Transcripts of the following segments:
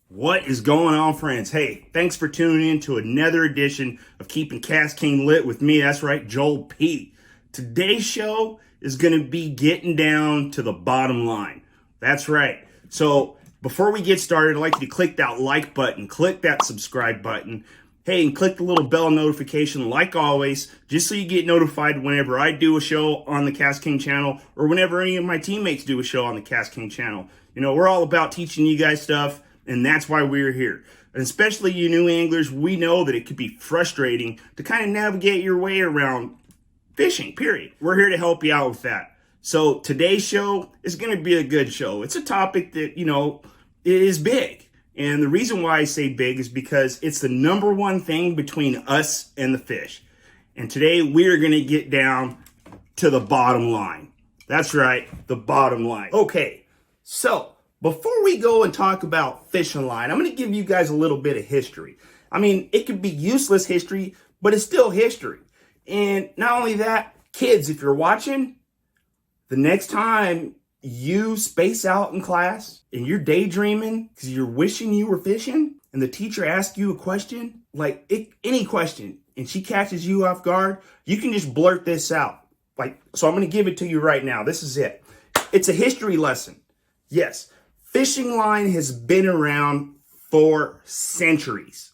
What is going on, friends? Hey, thanks for tuning in to another edition of Keeping KastKing Lit with me. That's right, Joel P. Today's show is going to be getting down to the bottom line. That's right. So before we get started, I'd like you to click that like button, click that subscribe button. Hey, and click the little bell notification like always, just so you get notified whenever I do a show on the KastKing channel or whenever any of my teammates do a show on the KastKing channel. You know, we're all about teaching you guys stuff, and that's why we're here. And especially you new anglers, we know that it could be frustrating to kind of navigate your way around fishing, period. We're here to help you out with that. So today's show is going to be a good show. It's a topic that, you know, is big. And the reason why I say big is because it's the number one thing between us and the fish. And today we're going to get down to the bottom line. That's right, the bottom line. Okay, so before we go and talk about fishing line, I'm going to give you guys a little bit of history. I mean, it could be useless history, but it's still history. And not only that, kids, if you're watching, the next time you space out in class and you're daydreaming because you're wishing you were fishing and the teacher asks you a question, like any question, and she catches you off guard, you can just blurt this out. So I'm going to give it to you right now. This is it. It's a history lesson. Yes, fishing line has been around for centuries.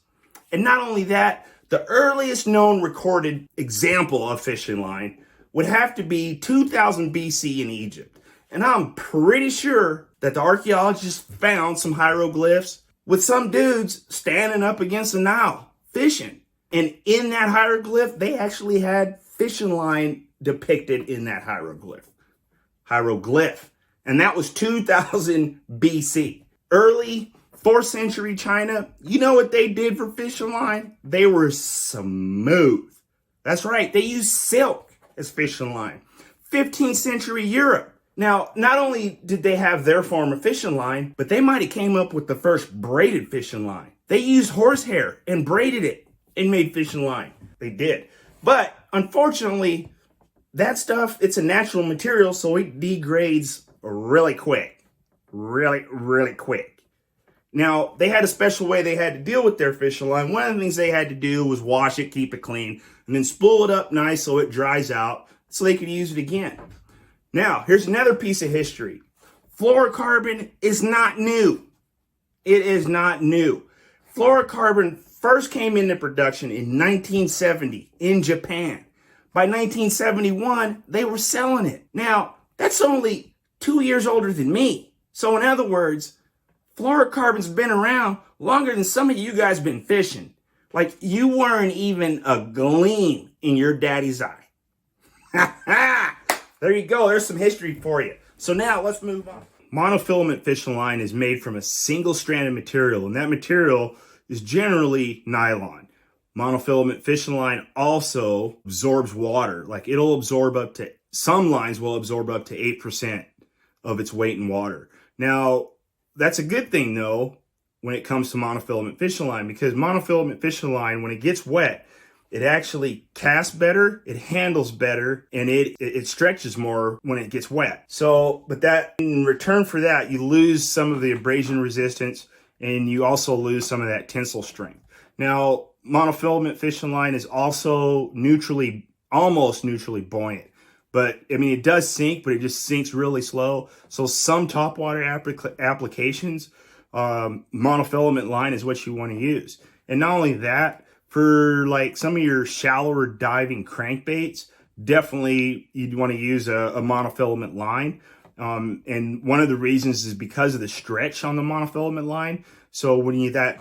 And not only that, the earliest known recorded example of fishing line would have to be 2000 BC in Egypt. And I'm pretty sure that the archaeologists found some hieroglyphs with some dudes standing up against the Nile fishing. And in that hieroglyph, they actually had fishing line depicted in that hieroglyph. And that was 2000 BC. Early 4th century China, you know what they did for fishing line? They were smooth. That's right, they used silk as fishing line. 15th century Europe. Now, not only did they have their form of fishing line, but they might have came up with the first braided fishing line. They used horsehair and braided it and made fishing line. They did. But unfortunately, that stuff, it's a natural material, so it degrades really quick. Really quick. Now, they had a special way they had to deal with their fishing line. One of the things they had to do was wash it, keep it clean, and then spool it up nice so it dries out so they could use it again. Now, here's another piece of history. Fluorocarbon is not new. It is not new. Fluorocarbon first came into production in 1970 in Japan. By 1971, they were selling it. Now, that's only 2 years older than me. So in other words, fluorocarbon's been around longer than some of you guys been fishing. Like you weren't even a gleam in your daddy's eye. Ha ha! There you go. There's some history for you. So now let's move on. Monofilament fishing line is made from a single strand of material, and that material is generally nylon. Monofilament fishing line also absorbs water. Like it'll absorb up to, some lines will absorb up to 8% of its weight in water. Now, that's a good thing though, when it comes to monofilament fishing line, because monofilament fishing line, when it gets wet, it actually casts better, it handles better, and it stretches more when it gets wet. So, but that, in return for that, you lose some of the abrasion resistance, and you also lose some of that tensile strength. Now, monofilament fishing line is also almost neutrally buoyant. But, I mean, it does sink, but it just sinks really slow. So some topwater applications, monofilament line is what you want to use. And not only that, for like some of your shallower diving crankbaits, definitely you'd want to use a monofilament line. And one of the reasons is because of the stretch on the monofilament line. So when that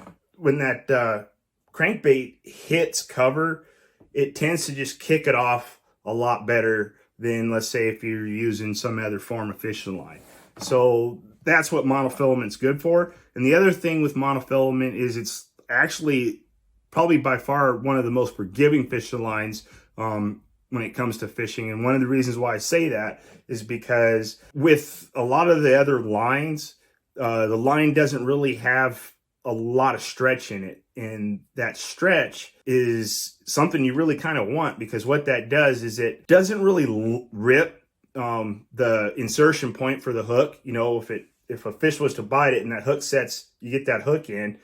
crankbait hits cover, it tends to just kick it off a lot better than, let's say, if you're using some other form of fishing line. So that's what monofilament's good for. And the other thing with monofilament is it's actually probably by far one of the most forgiving fishing lines when it comes to fishing. And one of the reasons why I say that is because with a lot of the other lines, the line doesn't really have a lot of stretch in it. And that stretch is something you really kind of want, because what that does is it doesn't really rip the insertion point for the hook. You know, if a fish was to bite it and that hook sets, you get that hook in,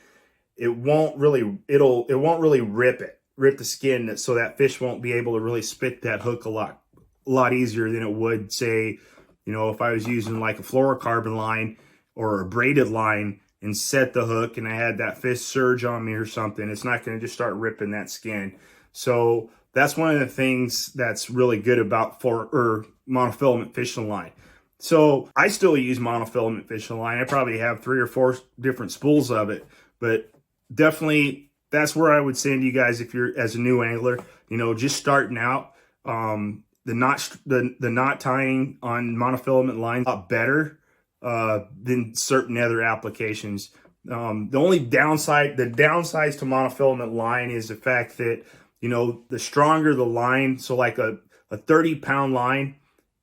it won't really rip the skin, so that fish won't be able to really spit that hook a lot easier than it would, say, you know, if I was using like a fluorocarbon line or a braided line and set the hook and I had that fish surge on me or something. It's not going to just start ripping that skin. So that's one of the things that's really good about monofilament fishing line. So I still use monofilament fishing line. I probably have 3 or 4 different spools of it, but definitely that's where I would send you guys if you're, as a new angler, you know, just starting out. The knot tying on monofilament line is a lot better than certain other applications. The only downside to monofilament line is the fact that, you know, the stronger the line, so like a 30-pound line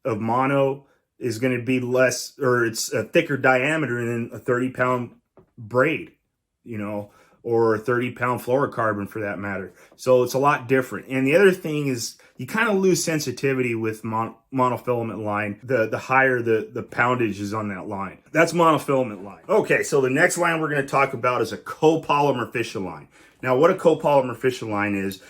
of mono is going to be less, or it's a thicker diameter than a 30-pound braid, you know, or a 30-pound fluorocarbon for that matter. So it's a lot different. And the other thing is you kind of lose sensitivity with monofilament line, the higher the poundage is on that line. That's monofilament line. Okay, so the next line we're going to talk about is a copolymer fishing line. Now, what a copolymer fishing line is,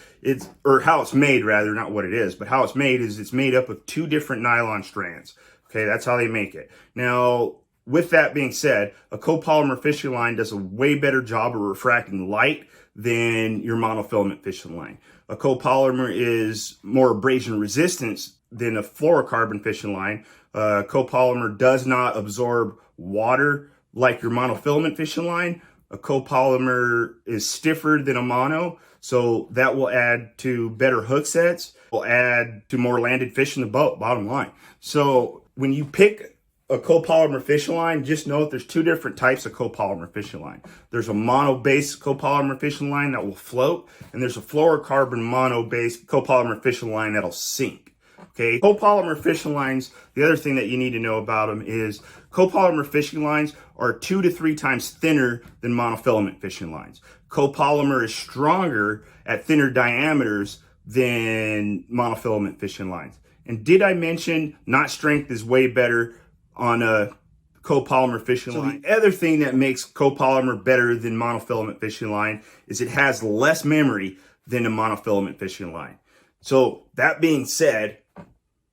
or how it's made rather, not what it is, but how it's made is it's made up of 2 different nylon strands. Okay, that's how they make it. Now, with that being said, a copolymer fishing line does a way better job of refracting light than your monofilament fishing line. A copolymer is more abrasion resistance than a fluorocarbon fishing line. Copolymer does not absorb water like your monofilament fishing line. A copolymer is stiffer than a mono, so that will add to better hook sets, will add to more landed fish in the boat, bottom line. So when you pick a copolymer fishing line, just note there's 2 different types of copolymer fishing line. There's a mono-based copolymer fishing line that will float, and there's a fluorocarbon mono-based copolymer fishing line that'll sink. Okay, copolymer fishing lines, the other thing that you need to know about them is copolymer fishing lines are 2 to 3 times thinner than monofilament fishing lines. Copolymer is stronger at thinner diameters than monofilament fishing lines. And did I mention knot strength is way better on a copolymer fishing line? The other thing that makes copolymer better than monofilament fishing line is it has less memory than a monofilament fishing line. So that being said,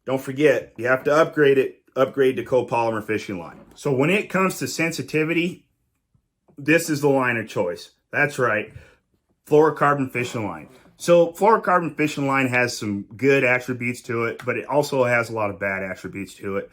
don't forget, you have to upgrade to copolymer fishing line. So when it comes to sensitivity, this is the line of choice. That's right, fluorocarbon fishing line. So fluorocarbon fishing line has some good attributes to it, but it also has a lot of bad attributes to it.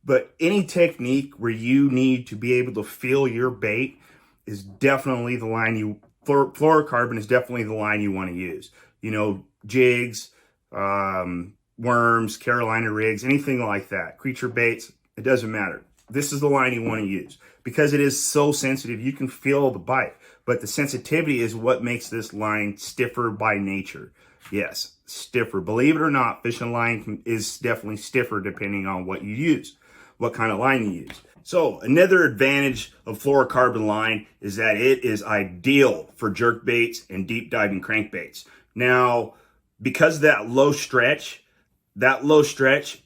But any technique where you need to be able to feel your bait is definitely the line fluorocarbon is definitely the line you want to use. You know, jigs, worms, Carolina rigs, anything like that, creature baits, it doesn't matter. This is the line you want to use because it is so sensitive. You can feel the bite, but the sensitivity is what makes this line stiffer by nature. Yes, stiffer. Believe it or not, fishing line is definitely stiffer depending on what you use, what kind of line you use. So another advantage of fluorocarbon line is that it is ideal for jerk baits and deep diving crankbaits. Now, because of that low stretch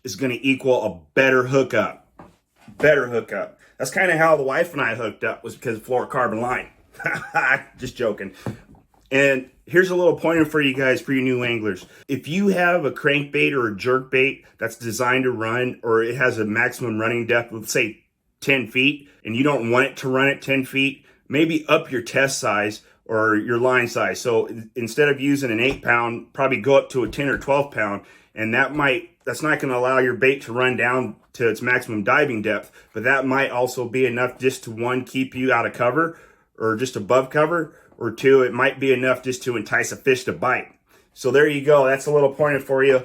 is going to equal a better hookup. That's kind of how the wife and I hooked up, was because of fluorocarbon line. Just joking. And here's a little pointer for you guys, for you new anglers. If you have a crankbait or a jerk bait that's designed to run, or it has a maximum running depth, let's say 10 feet, and you don't want it to run at 10 feet, maybe up your test size or your line size. So instead of using an 8-pound, probably go up to a 10 or 12-pound, and that's not going to allow your bait to run down to its maximum diving depth, but that might also be enough just to, 1, keep you out of cover or just above cover, or 2, it might be enough just to entice a fish to bite. So there you go. That's a little pointer for you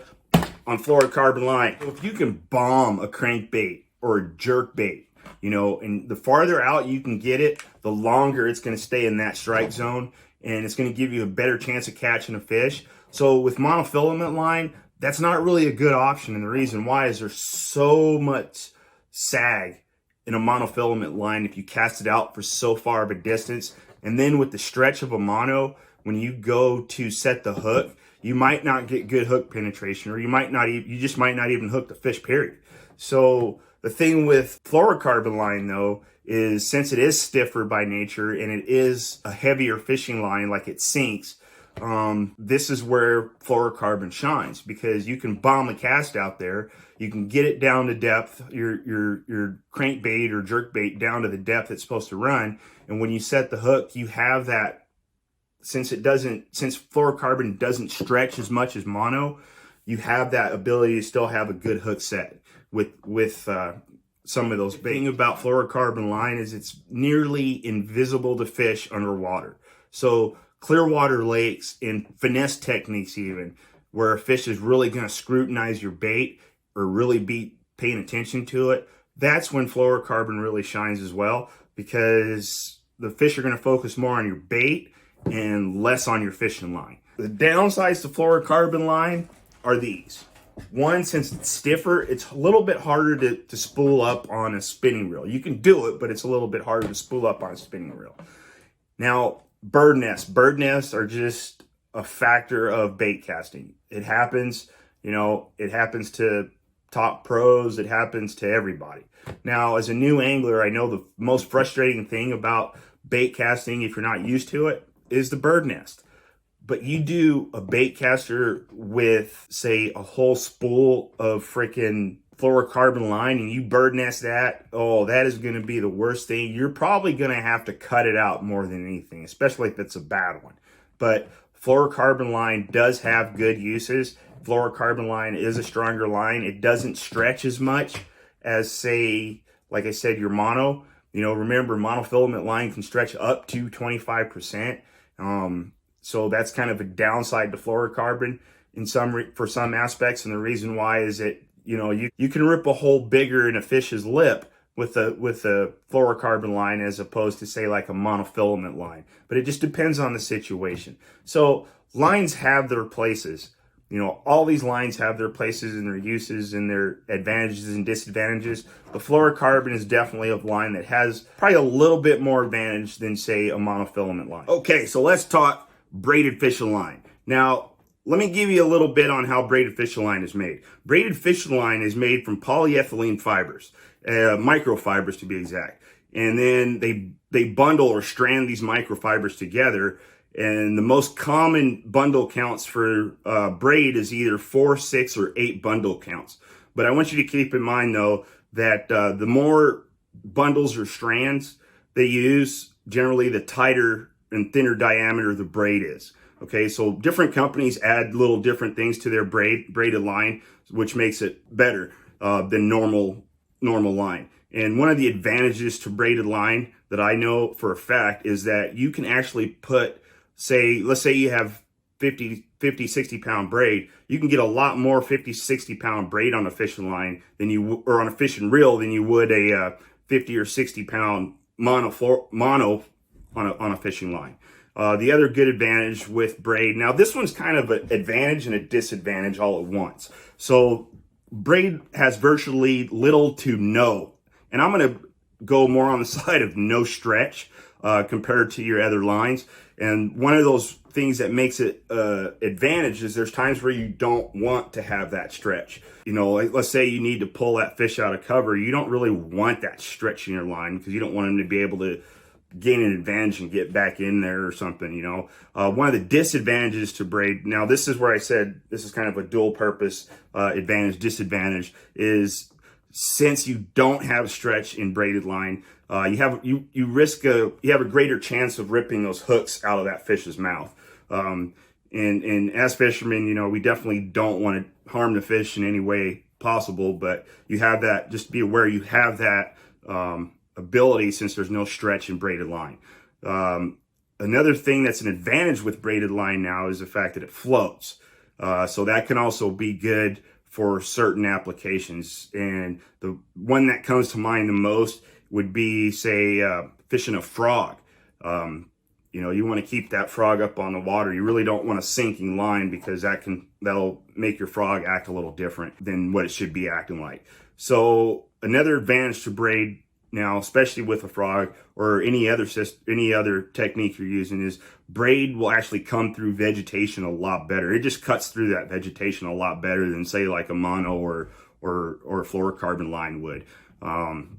on fluorocarbon line. If you can bomb a crankbait or a jerk bait, you know, and the farther out you can get it, the longer it's going to stay in that strike zone, and it's going to give you a better chance of catching a fish. So with monofilament line, that's not really a good option, and the reason why is there's so much sag in a monofilament line if you cast it out for so far of a distance. And then with the stretch of a mono, when you go to set the hook, you might not get good hook penetration, or you just might not even hook the fish, period. So the thing with fluorocarbon line though is, since it is stiffer by nature and it is a heavier fishing line, like it sinks, this is where fluorocarbon shines, because you can bomb a cast out there. You can get it down to depth, your crankbait or jerkbait down to the depth it's supposed to run. And when you set the hook, you have that, since fluorocarbon doesn't stretch as much as mono, you have that ability to still have a good hook set with some of those baits. The thing about fluorocarbon line is it's nearly invisible to fish underwater. So clear water lakes and finesse techniques, even where a fish is really going to scrutinize your bait or really be paying attention to it, that's when fluorocarbon really shines as well, because the fish are going to focus more on your bait and less on your fishing line. The downsides to fluorocarbon line are these. One, since it's stiffer, it's a little bit harder to spool up on a spinning reel. You can do it, but it's a little bit harder to spool up on a spinning reel. Now, bird nests. Bird nests are just a factor of bait casting. It happens, it happens to top pros. It happens to everybody. Now, as a new angler, I know the most frustrating thing about bait casting, if you're not used to it, is the bird nest. But you do a bait caster with, say, a whole spool of freaking fluorocarbon line, and you bird nest that, oh, that is going to be the worst thing. You're probably going to have to cut it out more than anything, especially if it's a bad one. But fluorocarbon line does have good uses. Fluorocarbon line is a stronger line. It doesn't stretch as much as, say, like I said, your mono. Remember, monofilament line can stretch up to 25%. So that's kind of a downside to fluorocarbon for some aspects. And the reason why is that, you can rip a hole bigger in a fish's lip with a fluorocarbon line as opposed to, say, like a monofilament line. But it just depends on the situation. So lines have their places. All these lines have their places and their uses and their advantages and disadvantages. The fluorocarbon is definitely a line that has probably a little bit more advantage than, say, a monofilament line. Okay, so let's talk braided fishing line. Now, let me give you a little bit on how braided fishing line is made. Braided fishing line is made from polyethylene fibers, microfibers to be exact. And then they bundle or strand these microfibers together. And the most common bundle counts for braid is either 4, 6, or 8 bundle counts. But I want you to keep in mind, though, that the more bundles or strands they use, generally the tighter and thinner diameter the braid is. Okay, so different companies add little different things to their braided line, which makes it better than normal line. And one of the advantages to braided line that I know for a fact is that you can actually put, let's say you have 50, 60 pound braid, you can get a lot more 50, 60 pound braid on a fishing line or on a fishing reel than you would a 50 or 60 pound mono on a fishing line. The other good advantage with braid, now this one's kind of an advantage and a disadvantage all at once. So braid has virtually little to no, and I'm going to go more on the side of no stretch compared to your other lines. And one of those things that makes it advantage is there's times where you don't want to have that stretch. Let's say you need to pull that fish out of cover. You don't really want that stretch in your line because you don't want him to be able to gain an advantage and get back in there or something. One of the disadvantages to braid, now this is where I said this is kind of a dual purpose advantage, disadvantage, is since you don't have stretch in braided line, you have a greater chance of ripping those hooks out of that fish's mouth. And as fishermen, we definitely don't want to harm the fish in any way possible, but you have that, just be aware you have that ability since there's no stretch in braided line. Another thing that's an advantage with braided line now is the fact that it floats. So that can also be good for certain applications. And the one that comes to mind the most would be, say, fishing a frog. You want to keep that frog up on the water. You really don't want a sinking line because that'll make your frog act a little different than what it should be acting like. So another advantage to braid now, especially with a frog or any other technique you're using, is braid will actually come through vegetation a lot better. It just cuts through that vegetation a lot better than, say, like a mono or a fluorocarbon line would.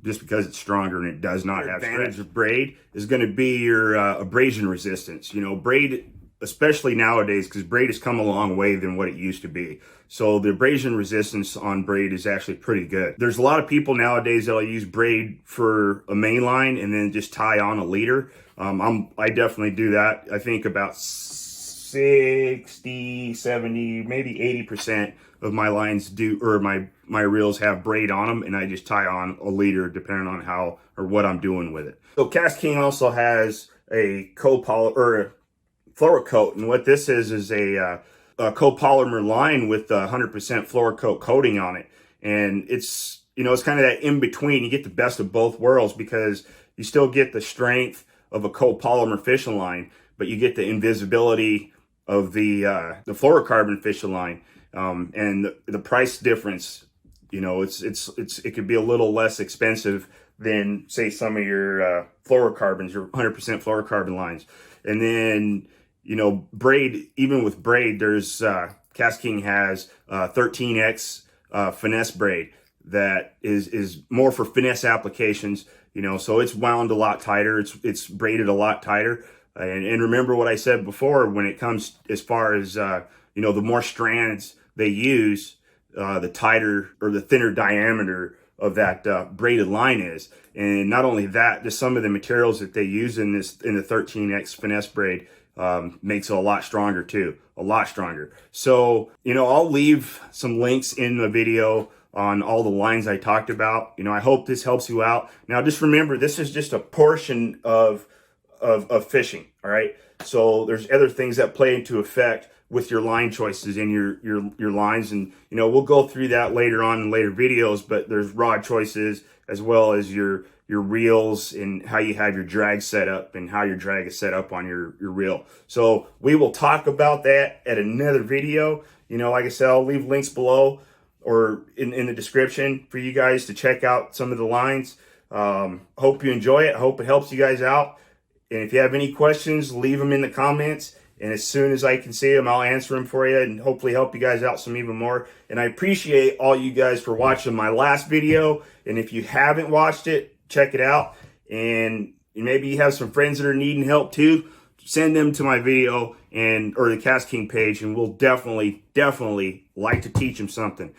Just because it's stronger and it does not have advantage of braid is going to be your abrasion resistance. You know, braid, especially nowadays, because braid has come a long way than what it used to be. So the abrasion resistance on braid is actually pretty good. There's a lot of people nowadays that'll use braid for a main line and then just tie on a leader. I definitely do that. I think about 60, 70, maybe 80% of my lines do, or my reels have braid on them, and I just tie on a leader depending on how or what I'm doing with it. So KastKing also has a Copolymer or a Fluorokote, and what this is a copolymer line with 100% Fluorokote coating on it. And it's, you know, it's kind of that in between. You get the best of both worlds because you still get the strength of a copolymer fishing line, but you get the invisibility of the fluorocarbon fishing line. And the price difference, you know, it could be a little less expensive than, say, some of your fluorocarbons, your 100% fluorocarbon lines. And then, you know, braid, even with braid, there's KastKing has 13X finesse braid that is more for finesse applications, you know, so it's wound a lot tighter, it's braided a lot tighter. And remember what I said before, when it comes as far as, you know, the more strands they use, the tighter or the thinner diameter of that braided line is. And not only that, just some of the materials that they use in the 13X finesse braid makes it a lot stronger too, a lot stronger. So, you know, I'll leave some links in the video on all the lines I talked about. You know, I hope this helps you out. Now, just remember, this is just a portion of fishing, all right? So there's other things that play into effect with your line choices in your lines. And, you know, we'll go through that later on in later videos, but there's rod choices as well as your reels and how you have your drag set up and how your drag is set up on your reel. So we will talk about that at another video. You know, like I said, I'll leave links below or in the description for you guys to check out some of the lines. Hope you enjoy it. I hope it helps you guys out. And if you have any questions, leave them in the comments. And as soon as I can see them, I'll answer them for you and hopefully help you guys out some even more. And I appreciate all you guys for watching my last video. And if you haven't watched it, check it out. And maybe you have some friends that are needing help too. Send them to my video or the KastKing page, and we'll definitely like to teach them something.